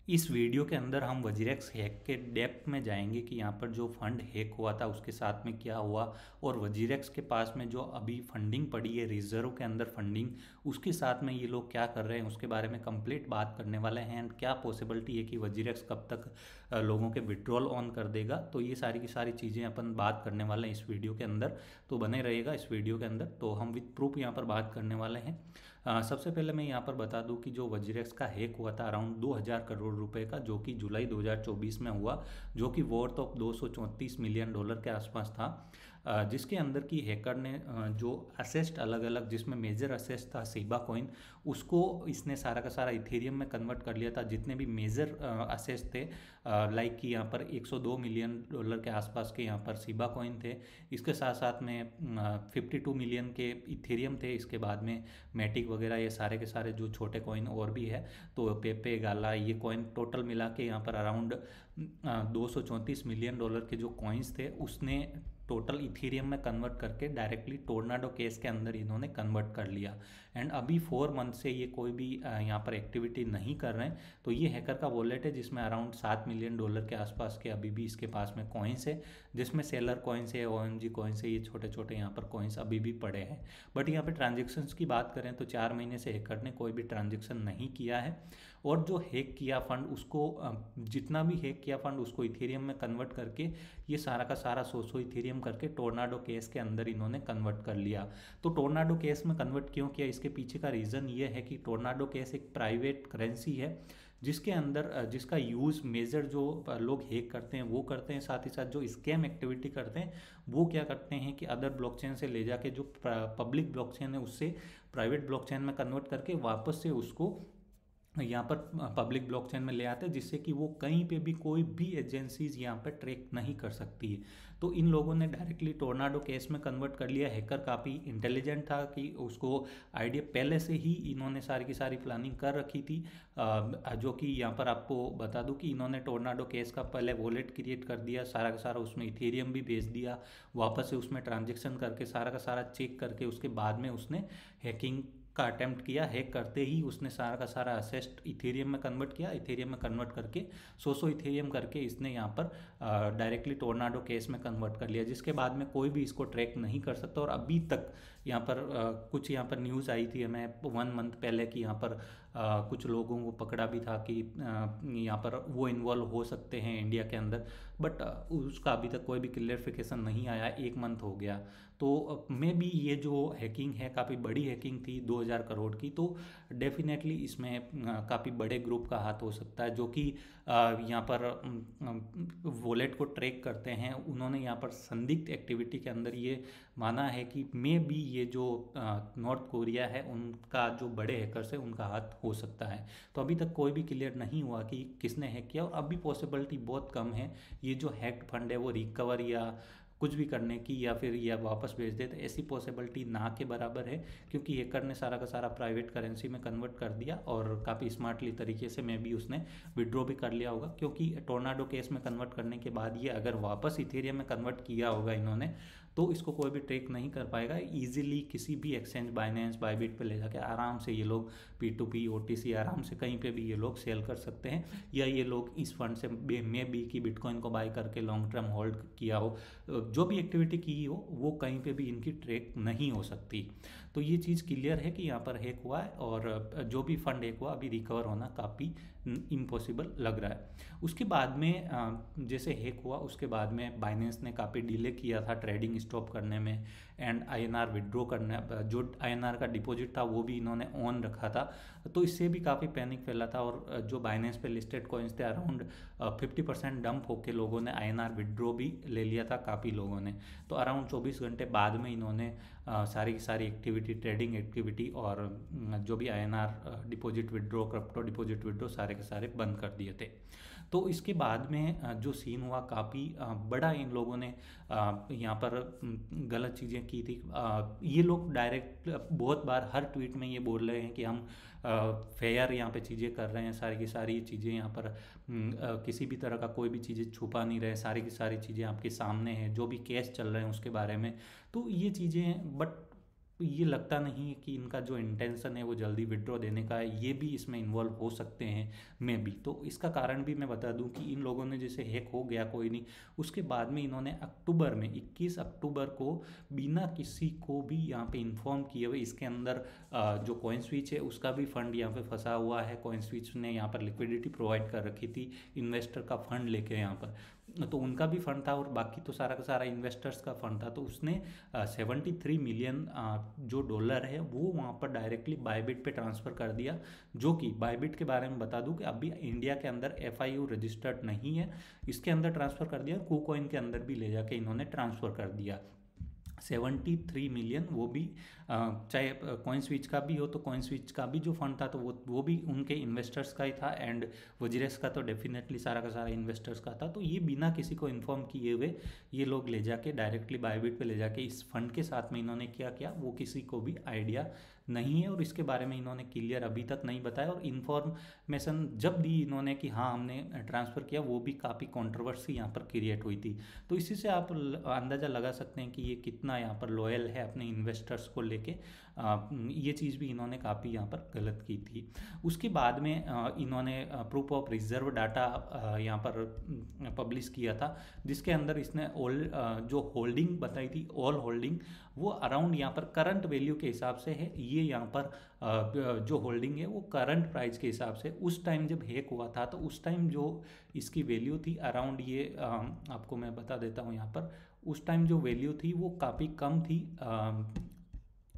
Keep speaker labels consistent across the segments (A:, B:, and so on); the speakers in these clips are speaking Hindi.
A: इस वीडियो के अंदर हम वजीरेक्स हैक के डेप्थ में जाएंगे कि यहाँ पर जो फंड हैक हुआ था उसके साथ में क्या हुआ, और वजीरेक्स के पास में जो अभी फंडिंग पड़ी है रिजर्व के अंदर फंडिंग, उसके साथ में ये लोग क्या कर रहे हैं उसके बारे में कंप्लीट बात करने वाले हैं। एंड क्या पॉसिबिलिटी है कि वजीरेक्स कब तक लोगों के विड्रॉल ऑन कर देगा। तो ये सारी की सारी चीज़ें अपन बात करने वाले हैं इस वीडियो के अंदर, तो बने रहेगा इस वीडियो के अंदर। तो हम विद प्रूफ यहाँ पर बात करने वाले हैं। सबसे पहले मैं यहाँ पर बता दूं कि जो वजीरेक्स का हैक हुआ था अराउंड 2000 करोड़ रुपए का, जो कि जुलाई 2024 में हुआ, जो कि वर्थ ऑफ $234 मिलियन के आसपास था। जिसके अंदर की हैकर ने जो असेस्ट अलग अलग, जिसमें मेजर असेस्ट था शिबा कॉइन, उसको इसने सारा का सारा इथेरियम में कन्वर्ट कर लिया था। जितने भी मेजर असेस्ट थे, लाइक कि यहाँ पर $102 मिलियन के आसपास के यहाँ पर शिबा कॉइन थे। इसके साथ साथ में 52 मिलियन के इथेरियम थे। इसके बाद में मैटिक वगैरह ये सारे के सारे जो छोटे कॉइन और भी है, तो पेपे गाला ये कॉइन टोटल मिला के यहाँ पर अराउंड $234 मिलियन के जो कॉइन्स थे उसने टोटल इथेरियम में कन्वर्ट करके डायरेक्टली टोर्नाडो केस के अंदर इन्होंने कन्वर्ट कर लिया। एंड अभी 4 मंथ से ये कोई भी यहाँ पर एक्टिविटी नहीं कर रहे हैं। तो ये हैकर का वॉलेट है जिसमें अराउंड $7 मिलियन के आसपास के अभी भी इसके पास में कॉइन्स है, जिसमें सेलर कॉइन्स है, OMG कॉइन्स है, ये छोटे छोटे यहाँ पर कॉइन्स अभी भी पड़े हैं। बट यहाँ पर ट्रांजेक्शन्स की बात करें तो 4 महीने से हैकर ने कोई भी ट्रांजेक्शन नहीं किया है। और जो हैक किया फंड उसको जितना भी हैक किया फंड उसको इथेरियम में कन्वर्ट करके ये सारा का सारा 100 इथेरियम करके टोर्नाडो केस के अंदर इन्होंने कन्वर्ट कर लिया। तो टोर्नाडो केस में कन्वर्ट क्यों किया, इसके पीछे का रीज़न ये है कि टोर्नाडो केस एक प्राइवेट करेंसी है जिसके अंदर जिसका यूज़ मेजर जो लोग हैक करते हैं वो करते हैं, साथ ही साथ जो स्कैम एक्टिविटी करते हैं वो क्या करते हैं कि अदर ब्लॉकचेन से ले जाके जो पब्लिक ब्लॉकचेन है उससे प्राइवेट ब्लॉकचेन में कन्वर्ट करके वापस से उसको यहाँ पर पब्लिक ब्लॉकचेन में ले आते हैं, जिससे कि वो कहीं पे भी कोई भी एजेंसीज यहाँ पर ट्रैक नहीं कर सकती है। तो इन लोगों ने डायरेक्टली टोर्नाडो केस में कन्वर्ट कर लिया। हैकर काफ़ी इंटेलिजेंट था कि उसको आइडिया पहले से ही इन्होंने सारी की सारी प्लानिंग कर रखी थी। जो कि यहाँ पर आपको बता दूं कि इन्होंने टोर्नाडो केस का पहले वॉलेट क्रिएट कर दिया, सारा का सारा उसमें इथेरियम भी भेज दिया, वापस से उसमें ट्रांजेक्शन करके सारा का सारा चेक करके उसके बाद में उसने हैकिंग का अटेम्प्ट किया। हैक करते ही उसने सारा का सारा असेस्ट इथेरियम में कन्वर्ट किया। इथेरियम में कन्वर्ट करके 100 इथेरियम करके इसने यहाँ पर डायरेक्टली टोर्नाडो केस में कन्वर्ट कर लिया, जिसके बाद में कोई भी इसको ट्रैक नहीं कर सकता। और अभी तक यहाँ पर कुछ यहाँ पर न्यूज़ आई थी हमें 1 मंथ पहले कि यहाँ पर कुछ लोगों को पकड़ा भी था कि यहाँ पर वो इन्वॉल्व हो सकते हैं इंडिया के अंदर, बट उसका अभी तक कोई भी क्लियरिफिकेशन नहीं आया। 1 मंथ हो गया। तो मे बी ये जो हैकिंग है काफ़ी बड़ी हैकिंग थी 2000 करोड़ की, तो डेफिनेटली इसमें काफ़ी बड़े ग्रुप का हाथ हो सकता है जो कि यहाँ पर वॉलेट को ट्रैक करते हैं। उन्होंने यहाँ पर संदिग्ध एक्टिविटी के अंदर ये माना है कि मे बी ये जो नॉर्थ कोरिया है उनका जो बड़े हैकर्स है उनका हाथ हो सकता है। तो अभी तक कोई भी क्लियर नहीं हुआ कि किसने हैक किया, और अभी पॉसिबिलिटी बहुत कम है ये जो हैक्ड फंड है वो रिकवर या कुछ भी करने की या फिर या वापस भेज दे, तो ऐसी पॉसिबिलिटी ना के बराबर है, क्योंकि हैकर ने सारा का सारा प्राइवेट करेंसी में कन्वर्ट कर दिया और काफ़ी स्मार्टली तरीके से मे बी उसने विड्रॉ भी कर लिया होगा। क्योंकि टोर्नाडो केस में कन्वर्ट करने के बाद ये अगर वापस इथेरियम में कन्वर्ट किया होगा इन्होंने, तो इसको कोई भी ट्रैक नहीं कर पाएगा। ईजिली किसी भी एक्सचेंज बाइनेंस बाइबिट पे ले जाके आराम से ये लोग P2P OTC आराम से कहीं पे भी ये लोग सेल कर सकते हैं, या ये लोग इस फंड से मे बी कि बिटकॉइन को बाय करके लॉन्ग टर्म होल्ड किया हो, जो भी एक्टिविटी की हो वो कहीं पे भी इनकी ट्रैक नहीं हो सकती। तो ये चीज़ क्लियर है कि यहाँ पर हैक हुआ है, और जो भी फंड हैक हुआ अभी रिकवर होना काफ़ी इम्पॉसिबल लग रहा है। उसके बाद में जैसे हैक हुआ उसके बाद में बाइनेंस ने काफ़ी डिले किया था ट्रेडिंग स्टॉप करने में, एंड INR विड्रॉ करने, जो INR का डिपॉजिट था वो भी इन्होंने ऑन रखा था। तो इससे भी काफ़ी पैनिक फैला था, और जो बाइनेंस पे लिस्टेड कॉइन्स थे अराउंड 50% डंप होकर लोगों ने INR विड्रॉ भी ले लिया था काफ़ी लोगों ने। तो अराउंड 24 घंटे बाद में इन्होंने सारी की सारी एक्टिविटी, ट्रेडिंग एक्टिविटी और जो भी INR deposit withdraw, crypto deposit withdraw सारे के सारे बंद कर दिए थे। तो इसके बाद में जो सीन हुआ काफ़ी बड़ा, इन लोगों ने यहाँ पर गलत चीज़ें की थी। ये लोग डायरेक्ट बहुत बार हर ट्वीट में ये बोल रहे हैं कि हम फेयर यहाँ पे चीज़ें कर रहे हैं, सारी की सारी चीज़ें यहाँ पर किसी भी तरह का कोई भी चीज़ें छुपा नहीं रहे, सारी की सारी चीज़ें आपके सामने हैं, जो भी केस चल रहे हैं उसके बारे में। तो ये चीज़ें बट तो ये लगता नहीं है कि इनका जो इंटेंशन है वो जल्दी विड्रॉ देने का है, ये भी इसमें इन्वॉल्व हो सकते हैं मे बी। तो इसका कारण भी मैं बता दूं कि इन लोगों ने जैसे हैक हो गया कोई नहीं, उसके बाद में इन्होंने अक्टूबर में 21 अक्टूबर को बिना किसी को भी यहाँ पे इन्फॉर्म किए हुए इसके अंदर जो कॉइन स्विच है उसका भी फंड यहाँ पे फंसा हुआ है। कॉइन स्विच ने यहाँ पर लिक्विडिटी प्रोवाइड कर रखी थी इन्वेस्टर का फंड लेके यहाँ पर, तो उनका भी फंड था और बाकी तो सारा का सारा इन्वेस्टर्स का फंड था। तो उसने 73 मिलियन जो डॉलर है वो वहाँ पर डायरेक्टली बायबिट पे ट्रांसफ़र कर दिया, जो कि बायबिट के बारे में बता दूं कि अभी इंडिया के अंदर FIU रजिस्टर्ड नहीं है, इसके अंदर ट्रांसफ़र कर दिया, KuCoin के अंदर भी ले जाके इन्होंने ट्रांसफ़र कर दिया 73 मिलियन। वो भी चाहे कॉइन स्विच का भी हो तो कॉइन स्विच का भी जो फंड था तो वो भी उनके इन्वेस्टर्स का ही था, एंड वजीरेस का तो डेफिनेटली सारा का सारा इन्वेस्टर्स का था। तो ये बिना किसी को इन्फॉर्म किए हुए ये लोग ले जाके डायरेक्टली बायबिट पे ले जाके इस फंड के साथ में इन्होंने क्या किया वो किसी को भी आइडिया नहीं है, और इसके बारे में इन्होंने क्लियर अभी तक नहीं बताया। और इन्फॉर्मेशन जब दी इन्होंने कि हाँ हमने ट्रांसफ़र किया, वो भी काफ़ी कंट्रोवर्सी यहाँ पर क्रिएट हुई थी। तो इसी से आप अंदाज़ा लगा सकते हैं कि ये कितना यहाँ पर लॉयल है अपने इन्वेस्टर्स को लेके। ये चीज़ भी इन्होंने काफ़ी यहाँ पर गलत की थी। उसके बाद में इन्होंने प्रूफ ऑफ रिजर्व डाटा यहाँ पर पब्लिश किया था, जिसके अंदर इसने जो होल्डिंग बताई थी ऑल होल्डिंग वो अराउंड यहाँ पर करंट वैल्यू के हिसाब से है। ये यहाँ पर जो होल्डिंग है वो करंट प्राइस के हिसाब से उस टाइम जब हैक हुआ था तो उस टाइम जो इसकी वैल्यू थी अराउंड ये आपको मैं बता देता हूँ यहाँ पर, उस टाइम जो वैल्यू थी वो काफ़ी कम थी।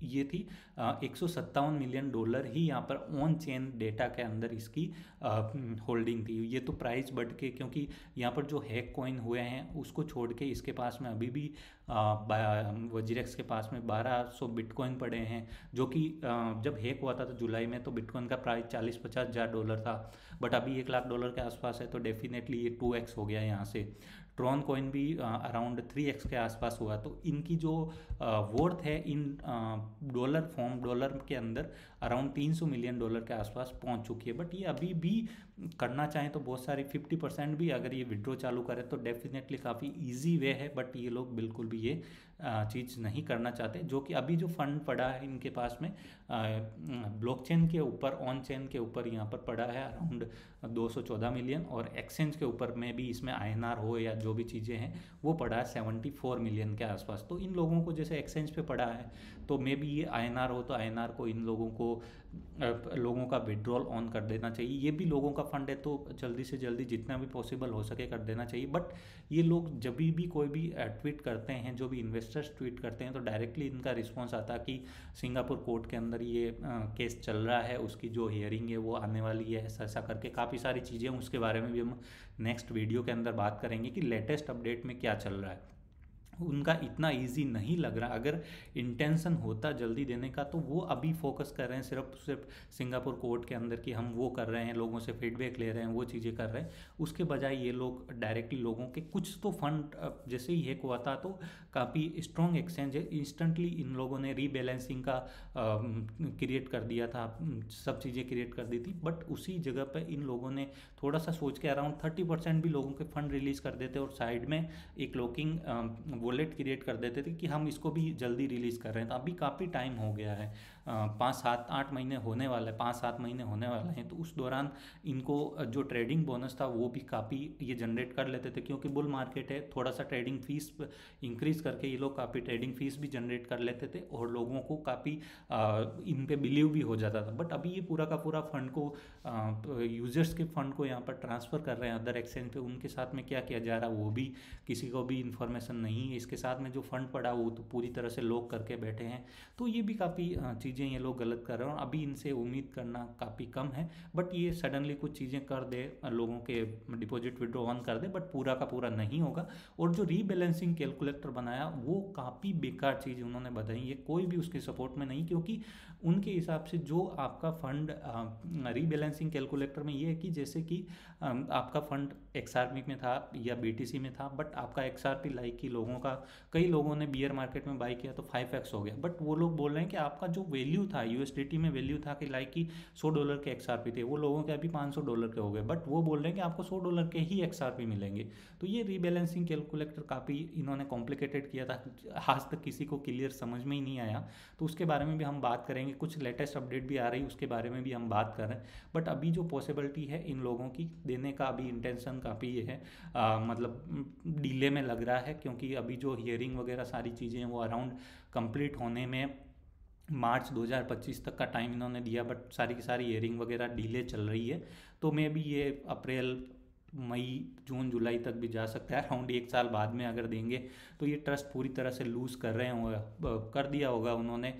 A: ये थी 157 मिलियन डॉलर ही यहाँ पर ऑन चेन डेटा के अंदर इसकी होल्डिंग थी। ये तो प्राइस बढ़ के, क्योंकि यहाँ पर जो हैक कॉइन हुए हैं उसको छोड़ के इसके पास में अभी भी वजीरेक्स के पास में 1200 बिटकॉइन पड़े हैं, जो कि जब हैक हुआ था तो जुलाई में तो बिटकॉइन का प्राइस 40-50 हज़ार डॉलर था, बट अभी 1 लाख डॉलर के आसपास है। तो डेफिनेटली ये 2x हो गया यहाँ से। ट्रॉन कॉइन भी अराउंड 3x के आसपास हुआ। तो इनकी जो वर्थ है इन डॉलर के अंदर अराउंड 300 मिलियन डॉलर के आसपास पहुंच चुकी है। बट ये अभी भी करना चाहें तो बहुत सारी 50% भी अगर ये विड्रॉ चालू करें तो डेफिनेटली काफ़ी ईजी वे है, बट ये लोग बिल्कुल भी ये चीज़ नहीं करना चाहते। जो कि अभी जो फंड पड़ा है इनके पास में ब्लॉकचेन के ऊपर, ऑन चेन के ऊपर यहाँ पर पड़ा है अराउंड 214 मिलियन, और एक्सचेंज के ऊपर में भी इसमें INR हो या जो भी चीज़ें हैं वो पड़ा है 74 मिलियन के आसपास। तो इन लोगों को जैसे एक्सचेंज पे पड़ा है तो मे बी ये INR हो तो INR को इन लोगों का विड्रॉल ऑन कर देना चाहिए। ये भी लोगों का फंड है तो जल्दी से जल्दी जितना भी पॉसिबल हो सके कर देना चाहिए। बट ये लोग जब भी कोई भी ट्वीट करते हैं, जो भी इन्वेस्टर्स ट्वीट करते हैं, तो डायरेक्टली इनका रिस्पॉन्स आता है कि सिंगापुर कोर्ट के अंदर ये केस चल रहा है, उसकी जो हियरिंग है वो आने वाली है, ऐसा करके काफ़ी सारी चीज़ें, उसके बारे में भी हम नेक्स्ट वीडियो के अंदर बात करेंगे कि लेटेस्ट अपडेट में क्या चल रहा है। उनका इतना इजी नहीं लग रहा। अगर इंटेंशन होता जल्दी देने का तो वो अभी फोकस कर रहे हैं सिर्फ सिंगापुर कोर्ट के अंदर कि हम वो कर रहे हैं, लोगों से फीडबैक ले रहे हैं, वो चीज़ें कर रहे हैं। उसके बजाय ये लोग डायरेक्टली लोगों के कुछ तो फंड जैसे ही हैक हुआ था तो काफ़ी स्ट्रॉन्ग एक्सचेंज है, इंस्टेंटली इन लोगों ने रीबैलेंसिंग का क्रिएट कर दिया था, सब चीज़ें क्रिएट कर दी थी। बट उसी जगह पर इन लोगों ने थोड़ा सा सोच के अराउंड 30% भी लोगों के फंड रिलीज़ कर देते और साइड में एक लॉकिंग वॉलेट क्रिएट कर देते थे कि हम इसको भी जल्दी रिलीज़ कर रहे हैं। तो अभी काफ़ी टाइम हो गया है, 5-7-8 महीने होने वाला है, 5-7 महीने होने वाले हैं। तो उस दौरान इनको जो ट्रेडिंग बोनस था वो भी काफ़ी ये जनरेट कर लेते थे, क्योंकि बुल मार्केट है, थोड़ा सा ट्रेडिंग फीस इंक्रीज़ करके ये लोग काफ़ी ट्रेडिंग फीस भी जनरेट कर लेते थे और लोगों को काफ़ी इन पे बिलीव भी हो जाता था। बट अभी ये पूरा का पूरा फंड को यूजर्स के फंड को यहाँ पर ट्रांसफ़र कर रहे हैं अदर एक्सचेंज पे, उनके साथ में क्या किया जा रहा है वो भी किसी को भी इन्फॉर्मेशन नहीं है। इसके साथ में जो फंड पड़ा वो तो पूरी तरह से लॉक करके बैठे हैं। तो ये भी काफ़ी चीज़ें ये लोग गलत कर रहे हैं और अभी इनसे उम्मीद करना काफ़ी कम है। बट ये सडनली कुछ चीज़ें कर दे, लोगों के डिपॉजिट विड्रॉ ऑन कर दे, बट पूरा का पूरा नहीं होगा। और जो रीबैलेंसिंग कैलकुलेटर बनाया वो काफ़ी बेकार चीज़ उन्होंने बताई, ये कोई भी उसके सपोर्ट में नहीं, क्योंकि उनके हिसाब से जो आपका फंड रीबैलेंसिंग कैलकुलेटर में ये है कि जैसे कि आपका फंड XRP में था या BTC में था, बट आपका XRP लाइक कि लोगों का, कई लोगों ने बियर मार्केट में बाई किया तो 5x हो गया, बट वो लोग बोल रहे हैं कि आपका जो वैल्यू था USDT में, वैल्यू था कि लाइक कि $100 के XRP थे, वो लोगों के अभी $500 के हो गए, बट वो बोल रहे हैं कि आपको $100 के ही XRP मिलेंगे। तो ये रीबैलेंसिंग कैलकुलेटर काफ़ी इन्होंने कॉम्प्लिकेटेड किया था, आज तक किसी को क्लियर समझ में ही नहीं आया। तो उसके बारे में भी हम बात करेंगे, कुछ लेटेस्ट अपडेट भी आ रही है उसके बारे में भी हम बात कर रहे हैं। बट अभी जो पॉसिबिलिटी है इन लोगों की देने का, अभी इंटेंशन काफ़ी ये है, मतलब डिले में लग रहा है, क्योंकि अभी जो हियरिंग वगैरह सारी चीज़ें हैं वो अराउंड कंप्लीट होने में मार्च 2025 तक का टाइम इन्होंने दिया, बट सारी की सारी हियरिंग वगैरह डिले चल रही है। तो मे भी ये अप्रैल, मई, जून, जुलाई तक भी जा सकता है, अराउंड 1 साल बाद में अगर देंगे। तो ये ट्रस्ट पूरी तरह से लूज़ कर रहे होंगे, कर दिया होगा उन्होंने।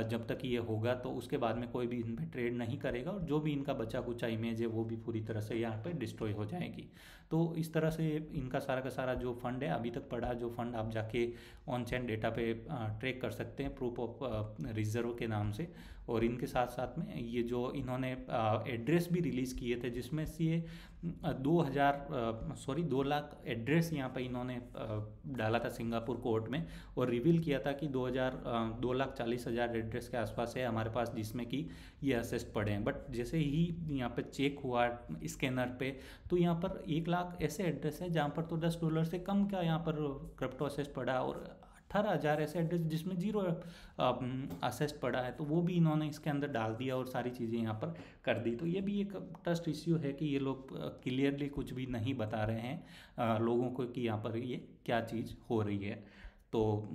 A: जब तक ये होगा तो उसके बाद में कोई भी इन पर ट्रेड नहीं करेगा, और जो भी इनका बचा कुचा इमेज है वो भी पूरी तरह से यहाँ पे डिस्ट्रॉय हो जाएगी। तो इस तरह से इनका सारा का सारा जो फंड है अभी तक पड़ा, जो फंड आप जाके ऑन चेन डेटा पे ट्रैक कर सकते हैं प्रूफ ऑफ रिजर्व के नाम से। और इनके साथ साथ में ये जो इन्होंने एड्रेस भी रिलीज़ किए थे, जिसमें से ये 2 लाख एड्रेस यहाँ पे इन्होंने डाला था सिंगापुर कोर्ट में, और रिवील किया था कि 2,40,000 एड्रेस के आसपास है हमारे पास, जिसमें कि ये असेस्ट पड़े हैं। बट जैसे ही यहाँ पे चेक हुआ स्कैनर पे, तो यहाँ पर 1 लाख ऐसे एड्रेस है जहाँ पर तो $10 से कम का यहाँ पर क्रिप्टो असेस्ट पड़ा, और 18,000 ऐसे एड्रेस जिसमें 0 असेस्ट पड़ा है, तो वो भी इन्होंने इसके अंदर डाल दिया और सारी चीज़ें यहाँ पर कर दी। तो ये भी एक ट्रस्ट इश्यू है कि ये लोग क्लियरली कुछ भी नहीं बता रहे हैं लोगों को कि यहाँ पर ये क्या चीज़ हो रही है। तो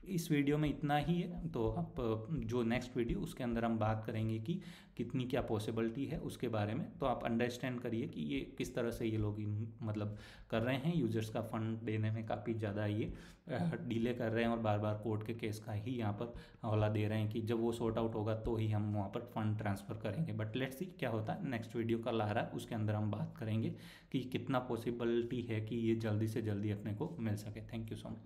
A: इस वीडियो में इतना ही है। तो आप जो नेक्स्ट वीडियो उसके अंदर हम बात करेंगे कि कितनी क्या पॉसिबिलिटी है उसके बारे में। तो आप अंडरस्टैंड करिए कि ये किस तरह से ये लोग मतलब कर रहे हैं, यूजर्स का फंड देने में काफ़ी ज़्यादा ये डिले कर रहे हैं, और बार बार कोर्ट के केस का ही यहाँ पर हवाला दे रहे हैं कि जब वो सॉर्ट आउट होगा तो ही हम वहाँ पर फंड ट्रांसफ़र करेंगे। बट लेट्स सी क्या होता है। नेक्स्ट वीडियो कल आ रहा है, उसके अंदर हम बात करेंगे कि कितना पॉसिबिलिटी है कि ये जल्दी से जल्दी अपने को मिल सके। Thank you so much.